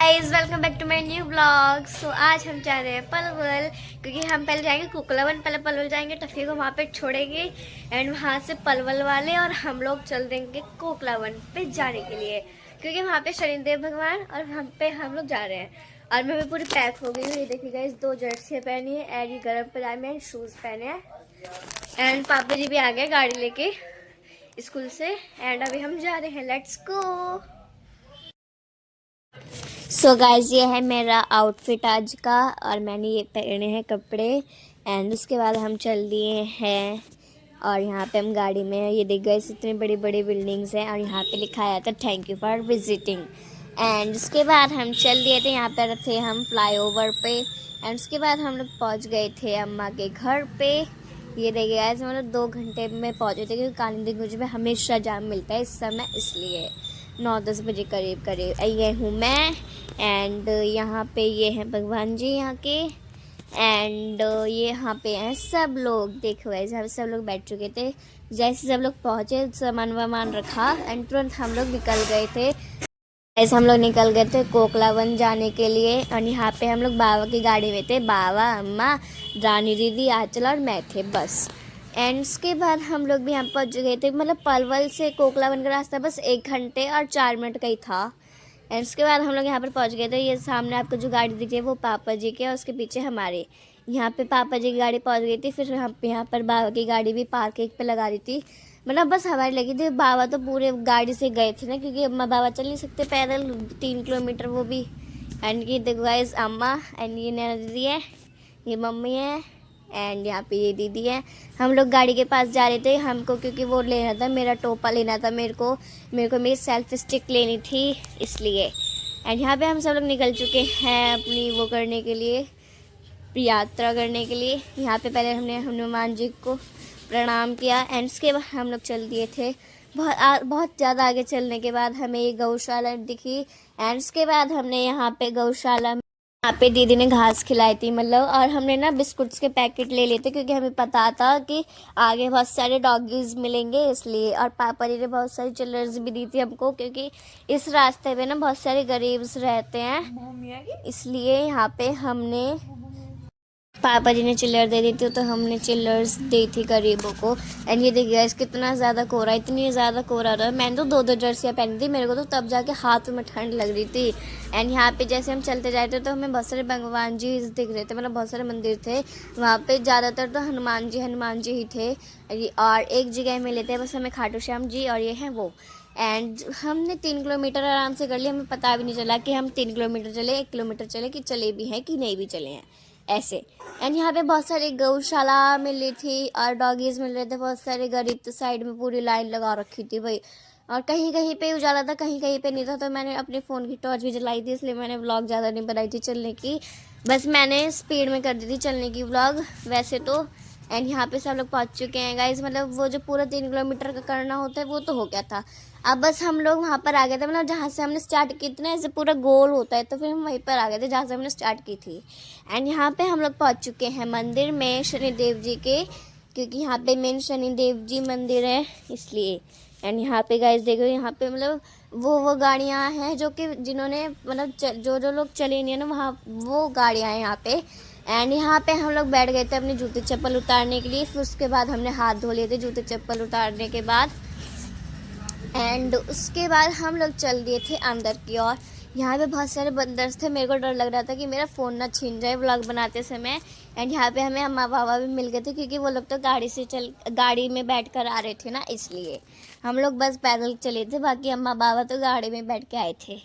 Guys welcome back to my new blog. So आज हम जा रहे हैं पलवल, क्योंकि हम पहले जाएंगे कोकलावन, पहले पलवल जाएंगे, टफी को वहाँ पे छोड़ेंगे एंड वहाँ से पलवल वाले और हम लोग चल देंगे कोकलावन पे जाने के लिए, क्योंकि वहाँ पे शनिदेव भगवान और वहाँ पे हम लोग जा रहे हैं। और मैं भी पूरी पैक हो गई हूँ। ये देखिए गाइस, 2 जर्सियाँ पहनी है एंड ये गर्म पजामे एंड शूज़ पहने हैं एंड पापा जी भी आ गए गाड़ी लेके स्कूल से एंड अभी हम जा रहे हैं। Let's go. सो गाइज, ये है मेरा आउटफिट आज का और मैंने ये पहने हैं कपड़े एंड उसके बाद हम चल दिए हैं और यहाँ पे हम गाड़ी में हैं। ये देख गए, इतनी बड़ी बड़ी बिल्डिंग्स हैं और यहाँ पे लिखा आया था thank you for visiting. And उसके बाद हम चल दिए थे, यहाँ पर थे हम फ्लाईओवर पे एंड उसके बाद हम लोग पहुँच गए थे अम्मा के घर पे। ये देखिए गाइस, मतलब 2 घंटे में पहुँचे थे, क्योंकि कालिंदी में हमेशा जाम मिलता है इस समय, इसलिए 9-10 बजे करीब ये हूँ मैं। एंड यहाँ पे ये हैं भगवान जी यहाँ के एंड ये यहाँ पे हैं सब लोग। देखो ऐसे हम सब लोग बैठ चुके थे। जैसे सब लोग पहुँचे, सामान वामान रखा एंड तुरंत हम लोग निकल गए थे। ऐसे हम लोग निकल गए थे कोकलावन जाने के लिए और यहाँ पे हम लोग बाबा की गाड़ी में थे। बाबा, अम्मा, रानी दीदी, आंचल और मैं थे बस। एंड उसके बाद हम लोग भी यहाँ पहुँच गए थे। मतलब पलवल से कोकलावन का रास्ता बस 1 घंटे और 4 मिनट का ही था। एंड उसके बाद हम लोग यहाँ पर पहुँच गए थे। ये सामने आपको जो गाड़ी दिखी है वो पापा जी के और उसके पीछे हमारे। यहाँ पे पापा जी की गाड़ी पहुँच गई थी। फिर यहाँ पर बाबा की गाड़ी भी पार्किंग पे लगा दी थी। मतलब बस हमारी लगी थी। बाबा तो पूरे गाड़ी से गए थे ना, क्योंकि अम्मा बाबा चल नहीं सकते पैदल 3 किलोमीटर वो भी। एंड ये देखो गाइस, अम्मा एंड ये नैना दीदी है, ये मम्मी है एंड यहाँ पे ये दीदी है। हम लोग गाड़ी के पास जा रहे थे हमको, क्योंकि वो लेना था, मेरा टोपा लेना था मेरे को मेरी सेल्फी स्टिक लेनी थी इसलिए। एंड यहाँ पे हम सब लोग निकल चुके हैं अपनी वो करने के लिए, यात्रा करने के लिए। यहाँ पे पहले हमने हनुमान जी को प्रणाम किया एंड उसके बाद हम लोग चल दिए थे। बहुत ज़्यादा आगे चलने के बाद हमें ये गौशाला दिखी एंड उसके बाद हमने यहाँ पे गौशाला में यहाँ पे दीदी ने घास खिलाई थी, मतलब। और हमने ना बिस्कुट्स के पैकेट ले लिए थे, क्योंकि हमें पता था कि आगे बहुत सारे डॉगीज मिलेंगे इसलिए। और पापा जी ने बहुत सारी चिल्लर्स भी दी थी हमको, क्योंकि इस रास्ते पे ना बहुत सारे गरीब्स रहते हैं, इसलिए यहाँ पे हमने पापा जी ने चिल्लर दे दी थी, तो हमने चिल्लर्स दी थी गरीबों को। एंड ये देखिए गाइस, कितना ज़्यादा कोहरा, इतनी ज़्यादा कोहरा रहा। मैंने तो 2-2 जर्सियाँ पहनी थी, मेरे को तो तब जाके हाथ में ठंड लग रही थी। एंड यहाँ पे जैसे हम चलते जाते थे तो हमें बहुत सारे भगवान जी दिख रहे थे, मतलब बहुत सारे मंदिर थे वहाँ पे। ज़्यादातर तो हनुमान जी ही थे और एक जगह मिले थे बस हमें, खाटू श्याम जी और ये हैं वो। एंड हमने 3 किलोमीटर आराम से कर लिया, हमें पता भी नहीं चला कि हम 3 किलोमीटर चले, 1 किलोमीटर चले, कि चले भी हैं कि नहीं भी चले हैं ऐसे। एंड यहाँ पे बहुत सारी गौशाला मिली थी और डॉगीज मिल रहे थे। बहुत सारे गरीब तो साइड में पूरी लाइन लगा रखी थी भाई, और कहीं कहीं पे उजाला था, कहीं कहीं पे नहीं था। तो मैंने अपने फ़ोन की टॉर्च भी जलाई थी, इसलिए मैंने व्लॉग ज़्यादा नहीं बनाई थी चलने की, बस मैंने स्पीड में कर दी थी चलने की व्लॉग वैसे तो। एंड यहाँ पे सब लोग पहुँच चुके हैं गाइज, मतलब वो जो पूरा 3 किलोमीटर का करना होता है वो तो हो गया था। अब बस हम लोग वहाँ पर आ गए थे, मतलब जहाँ से हमने स्टार्ट की थी ना, ऐसे पूरा गोल होता है, तो फिर हम वहीं पर आ गए थे जहाँ से हमने स्टार्ट की थी। एंड यहाँ पे हम लोग पहुँच चुके हैं मंदिर में शनिदेव जी के, क्योंकि यहाँ पे मेन शनिदेव जी मंदिर है इसलिए। एंड यहाँ पे गाइस देखो, यहाँ पे मतलब वो गाड़ियाँ हैं जो कि जिन्होंने मतलब जो लोग चले नहीं है ना, वहाँ वो गाड़ियाँ हैं यहाँ पे। एंड यहाँ पे हम लोग बैठ गए थे अपने जूते चप्पल उतारने के लिए। फिर उसके बाद हमने हाथ धो लिए थे जूते चप्पल उतारने के बाद। एंड उसके बाद हम लोग चल दिए थे अंदर की ओर। यहाँ पे बहुत सारे बंदर्स थे, मेरे को डर लग रहा था कि मेरा फ़ोन ना छीन जाए व्लॉग बनाते समय। एंड यहाँ पे हमें अम्मा बाबा भी मिल गए थे, क्योंकि वो लोग तो गाड़ी में बैठ कर आ रहे थे ना, इसलिए हम लोग बस पैदल चले थे, बाकी अम्मा बाबा तो गाड़ी में बैठ के आए थे।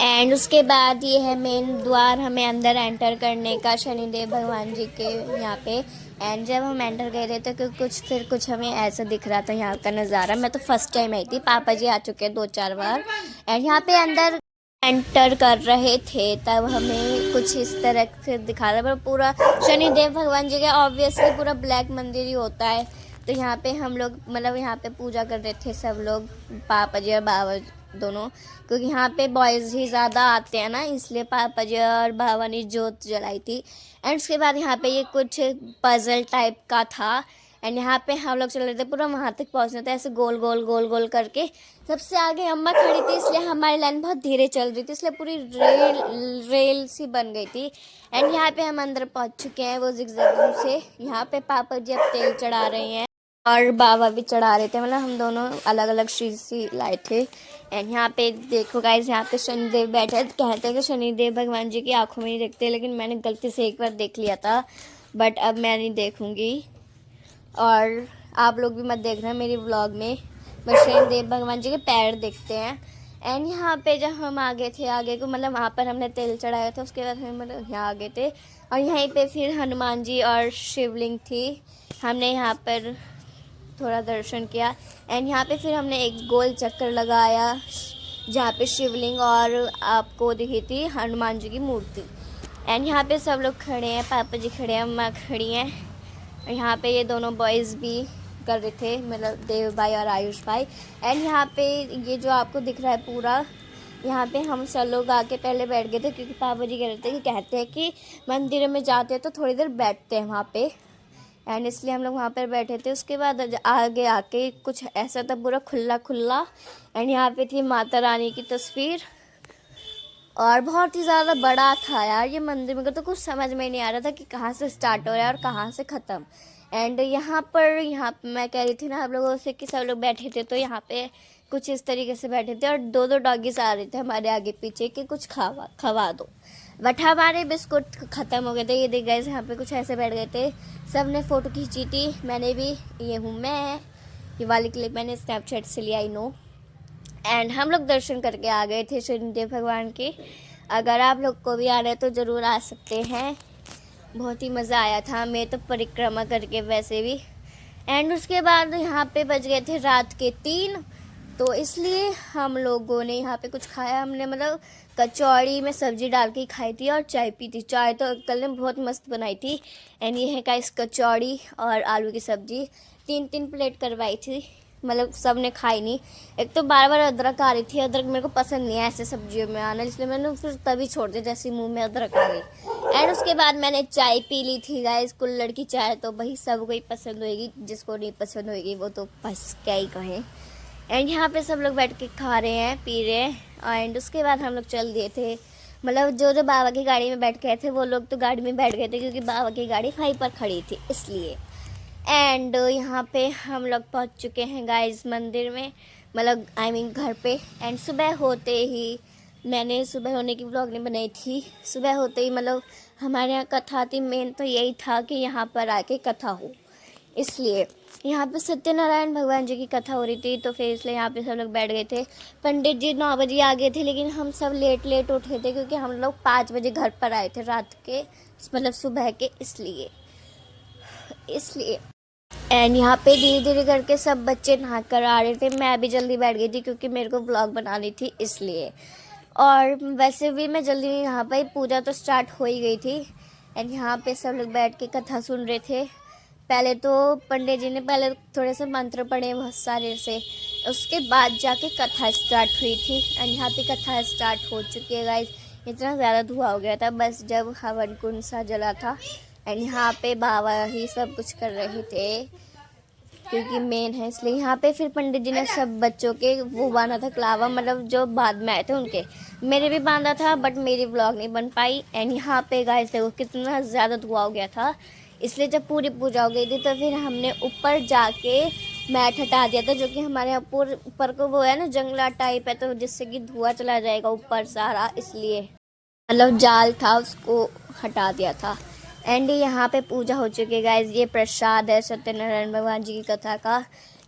एंड उसके बाद ये है मेन द्वार हमें अंदर एंटर करने का, शनिदेव भगवान जी के यहाँ पे। एंड जब हम एंटर कर रहे थे कुछ हमें ऐसा दिख रहा था यहाँ का नज़ारा। मैं तो फर्स्ट टाइम आई थी, पापा जी आ चुके हैं 2-4 बार। एंड यहाँ पे अंदर एंटर कर रहे थे तब हमें कुछ इस तरह से दिखा रहा, पर पूरा शनिदेव भगवान जी का ऑब्वियसली पूरा ब्लैक मंदिर ही होता है। तो यहाँ पे हम लोग मतलब यहाँ पे पूजा कर रहे थे सब लोग, पापा जी और बाबा दोनों, क्योंकि यहाँ पे बॉयज़ ही ज़्यादा आते हैं ना, इसलिए पापा जी और बाबा ने जोत जलाई थी। एंड उसके बाद यहाँ पे ये कुछ पजल टाइप का था एंड यहाँ पे हम लोग चल रहे थे पूरा वहाँ तक पहुँचना था, ऐसे गोल गोल गोल गोल करके। सबसे आगे अम्मा खड़ी थी, इसलिए हमारी लाइन बहुत धीरे चल रही थी, इसलिए पूरी रेल सी बन गई थी। एंड यहाँ पे हम अंदर पहुँच चुके हैं वो जिगजैग से। यहाँ पे पापा जी अब तेल चढ़ा रहे हैं और बाबा भी चढ़ा रहे थे, मतलब हम दोनों अलग अलग चीज़ सी लाए थे। एंड यहाँ पे देखो गाइस, यहाँ पे शनिदेव बैठे। कहते हैं कि शनिदेव भगवान जी की आंखों में नहीं दिखते, लेकिन मैंने गलती से एक बार देख लिया था, बट अब मैं नहीं देखूँगी। और आप लोग भी मत देखना मेरी व्लॉग में, बस शनिदेव भगवान जी के पैर दिखते हैं। एंड यहाँ पे जब हम आगे थे, आगे को मतलब वहाँ पर हमने तेल चढ़ाया था, उसके बाद हम मतलब यहाँ आगे थे और यहीं पे फिर हनुमान जी और शिवलिंग थी। हमने यहाँ पर थोड़ा दर्शन किया एंड यहाँ पे फिर हमने एक गोल चक्कर लगाया जहाँ पे शिवलिंग और आपको दिखी थी हनुमान जी की मूर्ति। एंड यहाँ पे सब लोग खड़े हैं, पापा जी खड़े हैं, अम्मा खड़ी हैं और यहाँ पे ये दोनों बॉयज़ भी कर रहे थे, मतलब देव भाई और आयुष भाई। एंड यहाँ पे ये जो आपको दिख रहा है पूरा, यहाँ पे हम सब लोग आके पहले बैठ गए थे, क्योंकि पापा जी कह रहे थे कि कहते हैं कि मंदिर में जाते हैं तो थोड़ी देर बैठते हैं वहाँ पे, एंड इसलिए हम लोग वहाँ पर बैठे थे। उसके बाद आगे आके कुछ ऐसा था पूरा खुला खुला, एंड यहाँ पे थी माता रानी की तस्वीर और बहुत ही ज़्यादा बड़ा था यार ये मंदिर। मेरे को तो कुछ समझ में नहीं आ रहा था कि कहाँ से स्टार्ट हो रहा है और कहाँ से ख़त्म। एंड यहाँ मैं कह रही थी ना आप लोगों से कि सब लोग बैठे थे, तो यहाँ पे कुछ इस तरीके से बैठे थे और दो दो डॉगीज आ रहे थे हमारे आगे पीछे कि कुछ खवा दो, बट हमारे बिस्कुट ख़त्म हो गए थे। ये देख गए यहाँ पे कुछ ऐसे बैठ गए थे, सब ने फ़ोटो खींची थी, मैंने भी, ये हूँ मैं, ये वाली क्लिप मैंने स्नैपचैट से लिया, आई नो। एंड हम लोग दर्शन करके आ गए थे शनिदेव भगवान के। अगर आप लोग को भी आ रहे हैं तो ज़रूर आ सकते हैं, बहुत ही मज़ा आया था, मैं तो परिक्रमा करके वैसे भी। एंड उसके बाद यहाँ पे बज गए थे रात के 3, तो इसलिए हम लोगों ने यहाँ पे कुछ खाया। हमने मतलब कचौड़ी में सब्ज़ी डाल के खाई थी और चाय पी थी। चाय तो अंकल ने बहुत मस्त बनाई थी। एंड ये है का इस कचौड़ी और आलू की सब्ज़ी 3-3 प्लेट करवाई थी, मतलब सब ने खाई नहीं। एक तो बार बार अदरक आ रही थी, अदरक मेरे को पसंद नहीं है ऐसे सब्जियों में आना, इसलिए मैंने फिर तभी छोड़ दिया जैसे मुंह में अदरक आ गई। एंड उसके बाद मैंने चाय पी ली थी गाइस, कुल्हड़ की चाय, तो भाई सबको ही पसंद होएगी, जिसको नहीं पसंद होएगी वो तो बस क्या ही कहें। एंड यहाँ पे सब लोग बैठ के खा रहे हैं, पी रहे हैं। एंड उसके बाद हम लोग चल दिए थे, मतलब जो जो बाबा की गाड़ी में बैठ गए थे वो लोग तो गाड़ी में बैठ गए थे, क्योंकि बाबा की गाड़ी वहीं पर खड़ी थी इसलिए। एंड यहाँ पे हम लोग पहुँच चुके हैं गाइस मंदिर में, मतलब आई मीन घर पे। एंड सुबह होते ही, मैंने सुबह होने की व्लॉग नहीं बनाई थी, सुबह होते ही मतलब हमारे यहाँ कथा थी, मेन तो यही था कि यहाँ पर आके कथा हो, इसलिए यहाँ पे सत्यनारायण भगवान जी की कथा हो रही थी, तो फिर इसलिए यहाँ पे सब लोग बैठ गए थे। पंडित जी 9 बजे आ गए थे, लेकिन हम सब लेट उठे थे, क्योंकि हम लोग 5 बजे घर पर आए थे रात के, मतलब सुबह के, इसलिए। एंड यहाँ पे धीरे धीरे करके सब बच्चे नहा कर आ रहे थे, मैं भी जल्दी बैठ गई थी क्योंकि मेरे को व्लॉग बनानी थी इसलिए। और वैसे भी मैं जल्दी नहीं नहा पाई, पूजा तो स्टार्ट हो ही गई थी। एंड यहाँ पे सब लोग बैठ के कथा सुन रहे थे। पहले तो पंडित जी ने पहले थोड़े से मंत्र पढ़े बहुत सारे से, उसके बाद जाके कथा स्टार्ट हुई थी। एंड यहाँ पे कथा स्टार्ट हो चुकी है गाइस। इतना ज़्यादा धुआं हो गया था बस जब हवन कुंड सा जला था। एंड यहाँ पे बाबा ही सब कुछ कर रहे थे, क्योंकि मेन है इसलिए। यहाँ पे फिर पंडित जी ने सब बच्चों के वो बांधा था कलावा, मतलब जो बाद में आए थे उनके, मेरे भी बांधा था, बट मेरी व्लॉग नहीं बन पाई। एंड यहाँ पे गाइस देखो कितना ज़्यादा धुआं हो गया था, इसलिए जब पूरी पूजा हो गई थी तो फिर हमने ऊपर जाके मैट हटा दिया था, जो कि हमारे यहाँ ऊपर को वो है ना जंगला टाइप है, तो जिससे कि धुआं चला जाएगा ऊपर सारा, इसलिए मतलब जाल था उसको हटा दिया था। एंड यहाँ पे पूजा हो चुकी है गाइज। ये प्रसाद है सत्यनारायण भगवान जी की कथा का।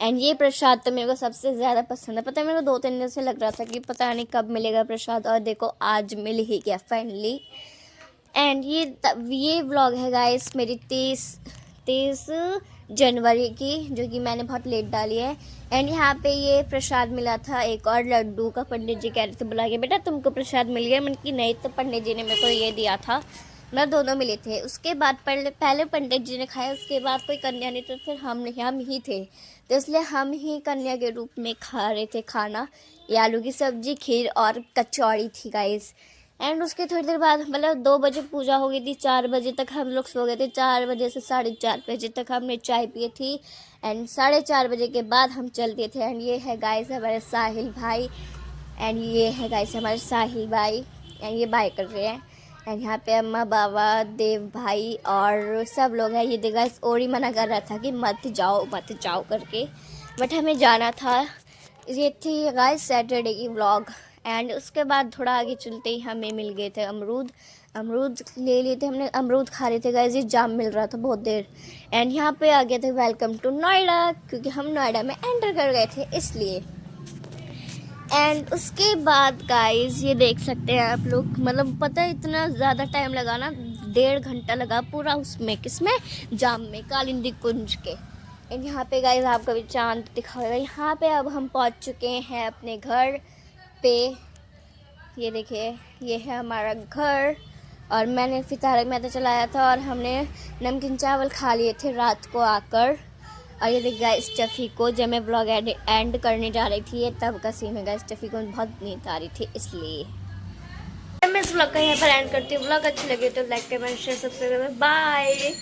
एंड ये प्रसाद तो मेरे को सबसे ज़्यादा पसंद है। पता है मेरे को 2-3 दिन से लग रहा था कि पता नहीं कब मिलेगा प्रसाद, और देखो आज मिल ही गया फाइनली। एंड ये व्लॉग है गाइस मेरी 30 जनवरी की, जो कि मैंने बहुत लेट डाली है। एंड यहाँ पे ये प्रसाद मिला था एक और लड्डू का, पंडित जी कह रहे थे बुला के बेटा तुमको प्रसाद मिल गया, मैंने कि नहीं, तो पंडित जी ने मेरे को ये दिया था, मतलब दोनों मिले थे। उसके बाद पहले पंडित जी ने खाया, उसके बाद कोई कन्या नहीं, तो फिर हम ही थे, तो इसलिए हम ही कन्या के रूप में खा रहे थे खाना। ये आलू की सब्जी, खीर और कचौड़ी थी गाइस। एंड उसके थोड़ी देर बाद मतलब 2 बजे पूजा हो गई थी, 4 बजे तक हम लोग सो गए थे। 4 बजे से 4:30 बजे तक हमने चाय पी थी एंड 4:30 बजे के बाद हम चल दिए थे। एंड ये है गाइस हमारे साहिल भाई, एंड ये है गाइस हमारे साहिल भाई, एंड ये बाय कर रहे हैं। एंड यहाँ पे अम्मा बाबा देव भाई और सब लोग हैं। ये देखा गाइस और ही मना कर रहा था कि मत जाओ करके, बट हमें जाना था। ये थी गाइस सैटरडे की व्लॉग। एंड उसके बाद थोड़ा आगे चलते ही हमें मिल गए थे अमरूद ले लिए थे हमने, अमरूद खा रहे थे गाइस। ये जाम मिल रहा था बहुत देर। एंड यहाँ पे आ गए थे वेलकम टू नोएडा, क्योंकि हम नोएडा में एंटर कर गए थे इसलिए। एंड उसके बाद गाइस ये देख सकते हैं आप लोग, मतलब पता है इतना ज़्यादा टाइम लगा ना, 1.5 घंटा लगा पूरा उसमें, किसमें, जाम में, कालिंदी कुंज के। एंड यहाँ पे गाइस आपका भी चांद दिखा होगा। यहाँ पे अब हम पहुँच चुके हैं अपने घर पे। ये देखिए ये है हमारा घर, और मैंने फिर तारक मेहता चलाया था और हमने नमकीन चावल खा लिए थे रात को आकर। और ये देख गाइस टफ़ी को, जब मैं ब्लॉग एंड करने जा रही थी, ये तब का सीन है गाइस। टफ़ी को बहुत नींद आ रही थी इसलिए मैं इस ब्लॉग का यहाँ पर एंड करती हूँ। ब्लॉग अच्छी लगे तो like comment share subscribe, bye.